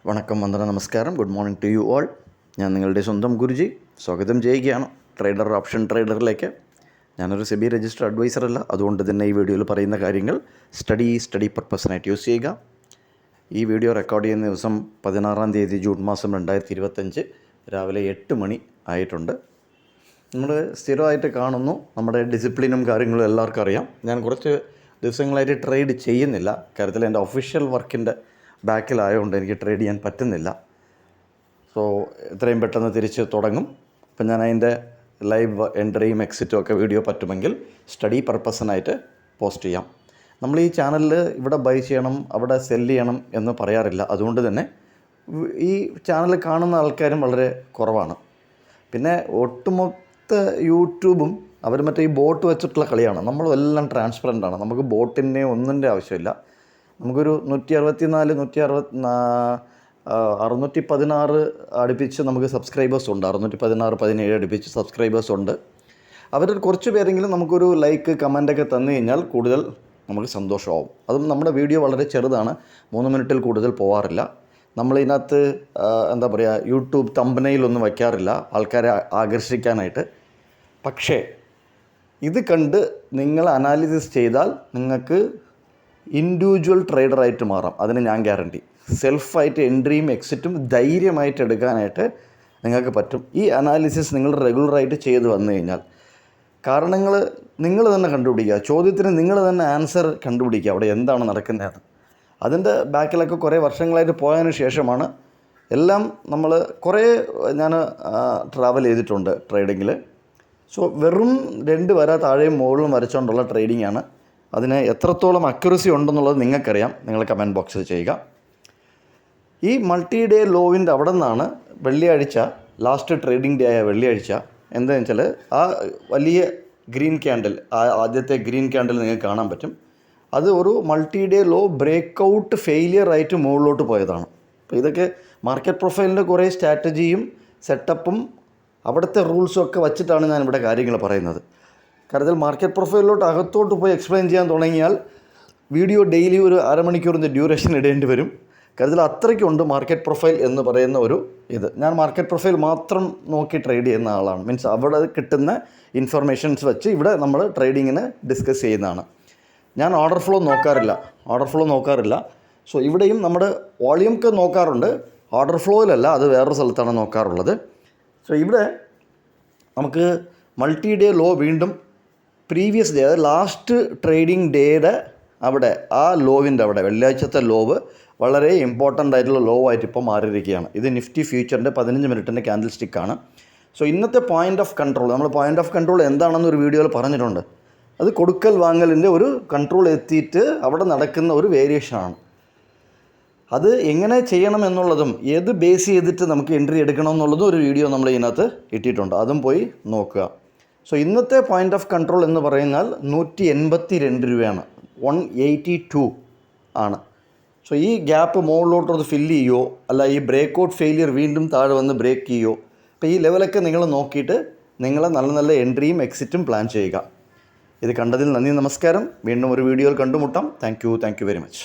വണക്കം, വന്ദനം, നമസ്കാരം. Good morning to you all. ഞാൻ നിങ്ങളുടെ സ്വന്തം ഗുരുജി. സ്വാഗതം ചെയ്യുകയാണ് ട്രേഡർ ഓപ്ഷൻ ട്രേഡറിലേക്ക്. ഞാനൊരു സെബി രജിസ്റ്റർ അഡ്വൈസറല്ല, അതുകൊണ്ട് തന്നെ ഈ വീഡിയോയിൽ പറയുന്ന കാര്യങ്ങൾ സ്റ്റഡി പർപ്പസിനായിട്ട് യൂസ് ചെയ്യുക. ഈ വീഡിയോ റെക്കോർഡ് ചെയ്യുന്ന ദിവസം 16-ാം തീയതി ജൂൺ മാസം 2025 രാവിലെ 8 മണി ആയിട്ടുണ്ട്. നമ്മൾ സ്ഥിരമായിട്ട് കാണുന്നു, നമ്മുടെ ഡിസിപ്ലിനും കാര്യങ്ങളും എല്ലാവർക്കും അറിയാം. ഞാൻ കുറച്ച് ദിവസങ്ങളായിട്ട് ട്രേഡ് ചെയ്യുന്നില്ല. കാര്യത്തിൽ എൻ്റെ ഒഫീഷ്യൽ വർക്കിൻ്റെ ബാക്കിലായതുകൊണ്ട് എനിക്ക് ട്രേഡ് ചെയ്യാൻ പറ്റുന്നില്ല. സോ എത്രയും പെട്ടെന്ന് തിരിച്ച് തുടങ്ങും. അപ്പം ഞാൻ അതിൻ്റെ ലൈവ് എൻട്രിയും എക്സിറ്റും ഒക്കെ വീഡിയോ പറ്റുമെങ്കിൽ സ്റ്റഡി പർപ്പസിനായിട്ട് പോസ്റ്റ് ചെയ്യാം. നമ്മൾ ഈ ചാനലിൽ ഇവിടെ ബൈ ചെയ്യണം, അവിടെ സെല്ല് ചെയ്യണം എന്ന് പറയാറില്ല. അതുകൊണ്ട് തന്നെ ഈ ചാനൽ കാണുന്ന ആൾക്കാരും വളരെ കുറവാണ്. പിന്നെ ഒട്ടുമൊത്ത യൂട്യൂബും അവർ മറ്റേ ഈ ബോട്ട് വെച്ചിട്ടുള്ള കളിയാണ്. നമ്മളെല്ലാം ട്രാൻസ്പെറൻ്റ് ആണ്. നമുക്ക് ബോട്ടിൻ്റെ ഒന്നിൻ്റെ ആവശ്യമില്ല. നമുക്കൊരു 616 അടുപ്പിച്ച് നമുക്ക് സബ്സ്ക്രൈബേഴ്സ് ഉണ്ട്. 616-17 അടുപ്പിച്ച് സബ്സ്ക്രൈബേഴ്സ് ഉണ്ട്. അവരിൽ കുറച്ച് പേരെങ്കിലും നമുക്കൊരു ലൈക്ക് കമൻ്റൊക്കെ തന്നു കഴിഞ്ഞാൽ കൂടുതൽ നമുക്ക് സന്തോഷമാവും. അതും നമ്മുടെ വീഡിയോ വളരെ ചെറുതാണ്, 3 മിനിറ്റിൽ കൂടുതൽ പോകാറില്ല. നമ്മളിതിനകത്ത് എന്താ പറയുക, യൂട്യൂബ് തമ്പനെയിലൊന്നും വയ്ക്കാറില്ല ആൾക്കാരെ ആകർഷിക്കാനായിട്ട്. പക്ഷേ ഇത് കണ്ട് നിങ്ങൾ അനാലിസിസ് ചെയ്താൽ നിങ്ങൾക്ക് ഇൻഡിവിജ്വൽ ട്രേഡറായിട്ട് മാറാം. അതിന് ഞാൻ ഗ്യാരണ്ടി. സെൽഫായിട്ട് എൻട്രിയും എക്സിറ്റും ധൈര്യമായിട്ട് എടുക്കാനായിട്ട് നിങ്ങൾക്ക് പറ്റും. ഈ അനാലിസിസ് നിങ്ങൾ റെഗുലറായിട്ട് ചെയ്ത് വന്നു കഴിഞ്ഞാൽ കാരണങ്ങൾ നിങ്ങൾ തന്നെ കണ്ടുപിടിക്കുക. ചോദ്യത്തിന് നിങ്ങൾ തന്നെ ആൻസർ കണ്ടുപിടിക്കുക, അവിടെ എന്താണ് നടക്കുന്നതെന്ന്. അതിൻ്റെ ബാക്കിലൊക്കെ കുറേ വർഷങ്ങളായിട്ട് പോയതിന് ശേഷമാണ് എല്ലാം നമ്മൾ ഞാൻ ട്രാവൽ ചെയ്തിട്ടുണ്ട് ട്രേഡിങ്ങിൽ. സോ വെറും 2 വര താഴെയും മുകളിലും വരച്ചുകൊണ്ടുള്ള ട്രേഡിങ്ങാണ്. അതിന് എത്രത്തോളം അക്യുറസി ഉണ്ടെന്നുള്ളത് നിങ്ങൾക്കറിയാം. നിങ്ങൾ കമൻറ്റ് ബോക്സിൽ ചെയ്യുക. ഈ മൾട്ടി ഡേ ലോവിൻ്റെ അവിടെ നിന്നാണ് വെള്ളിയാഴ്ച, ലാസ്റ്റ് ട്രേഡിംഗ് ഡേ ആയ വെള്ളിയാഴ്ച എന്താണെന്ന് വെച്ചാൽ ആ വലിയ ഗ്രീൻ ക്യാൻഡിൽ, ആദ്യത്തെ ഗ്രീൻ ക്യാൻഡിൽ നിങ്ങൾക്ക് കാണാൻ പറ്റും. അത് ഒരു multi day low break failure ആയിട്ട് മുകളിലോട്ട് പോയതാണ്. അപ്പോൾ ഇതൊക്കെ മാർക്കറ്റ് പ്രൊഫൈലിൻ്റെ കുറേ സ്ട്രാറ്റജിയും സെറ്റപ്പും അവിടുത്തെ റൂൾസും ഒക്കെ വച്ചിട്ടാണ് ഞാനിവിടെ കാര്യങ്ങൾ പറയുന്നത്. കാര്യത്തിൽ മാർക്കറ്റ് പ്രൊഫൈലിലോട്ട് അകത്തോട്ട് പോയി എക്സ്പ്ലെയിൻ ചെയ്യാൻ തുടങ്ങിയാൽ വീഡിയോ ഡെയിലി ഒരു അരമണിക്കൂറിൻ്റെ ഡ്യൂറേഷൻ ഇടേണ്ടി വരും. കാര്യത്തിൽ അത്രയ്ക്കുണ്ട് മാർക്കറ്റ് പ്രൊഫൈൽ എന്ന് പറയുന്ന ഒരു ഇത്. ഞാൻ മാർക്കറ്റ് പ്രൊഫൈൽ മാത്രം നോക്കി ട്രേഡ് ചെയ്യുന്ന ആളാണ്. മീൻസ് അവിടെ കിട്ടുന്ന ഇൻഫർമേഷൻസ് വെച്ച് ഇവിടെ നമ്മൾ ട്രേഡിങ്ങിന് ഡിസ്കസ് ചെയ്യുന്നതാണ്. ഞാൻ ഓർഡർ ഫ്ലോ നോക്കാറില്ല. സോ ഇവിടെയും നമ്മുടെ വോളിയൂമൊക്കെ നോക്കാറുണ്ട്, ഓർഡർ ഫ്ലോയിലല്ല, അത് വേറൊരു സ്ഥലത്താണ് നോക്കാറുള്ളത്. സോ ഇവിടെ നമുക്ക് മൾട്ടി ഡേ ലോ വീണ്ടും പ്രീവിയസ് ഡേ, അതായത് ലാസ്റ്റ് ട്രേഡിംഗ് ഡേയുടെ അവിടെ ആ ലോവിൻ്റെ അവിടെ വെള്ളിയാഴ്ചത്തെ ലോവ് വളരെ ഇമ്പോർട്ടൻ്റ് ആയിട്ടുള്ള ലോ ആയിട്ട് ഇപ്പോൾ മാറിയിരിക്കുകയാണ്. ഇത് നിഫ്റ്റി ഫ്യൂച്ചറിൻ്റെ 15 മിനിറ്റിൻ്റെ ക്യാൻഡിൽ സ്റ്റിക്കാണ്. സോ ഇന്നത്തെ പോയിൻ്റ് ഓഫ് കൺട്രോൾ, നമ്മൾ പോയിൻ്റ് ഓഫ് കൺട്രോൾ എന്താണെന്ന് ഒരു വീഡിയോയിൽ പറഞ്ഞിട്ടുണ്ട്. അത് കൊടുക്കൽ വാങ്ങലിൻ്റെ ഒരു കൺട്രോൾ എത്തിയിട്ട് അവിടെ നടക്കുന്ന ഒരു വേരിയേഷനാണ്. അത് എങ്ങനെ ചെയ്യണം എന്നുള്ളതും ഏത് ബേസ് ചെയ്തിട്ട് നമുക്ക് എൻട്രി എടുക്കണം എന്നുള്ളതും ഒരു വീഡിയോ നമ്മൾ ഇതിനകത്ത് ഇട്ടിട്ടുണ്ട്. അതും പോയി നോക്കുക. സോ ഇന്നത്തെ പോയിൻ്റ് ഓഫ് കൺട്രോൾ എന്ന് പറയുന്നാൽ 182 രൂപയാണ്, 182 ആണ്. സോ ഈ ഗ്യാപ്പ് മുകളിലോട്ടൊന്ന് ഫില്ല് ചെയ്യുമോ, അല്ല ഈ ബ്രേക്ക് ഔട്ട് ഫെയിലിയർ വീണ്ടും താഴെ വന്ന് ബ്രേക്ക് ചെയ്യുമോ, അപ്പോൾ ഈ ലെവലൊക്കെ നിങ്ങൾ നോക്കിയിട്ട് നിങ്ങൾ നല്ല എൻട്രിയും എക്സിറ്റും പ്ലാൻ ചെയ്യുക. ഇത് കണ്ടതിൽ നന്ദി, നമസ്കാരം. വീണ്ടും ഒരു വീഡിയോയിൽ കണ്ടുമുട്ടാം. Thank you very much.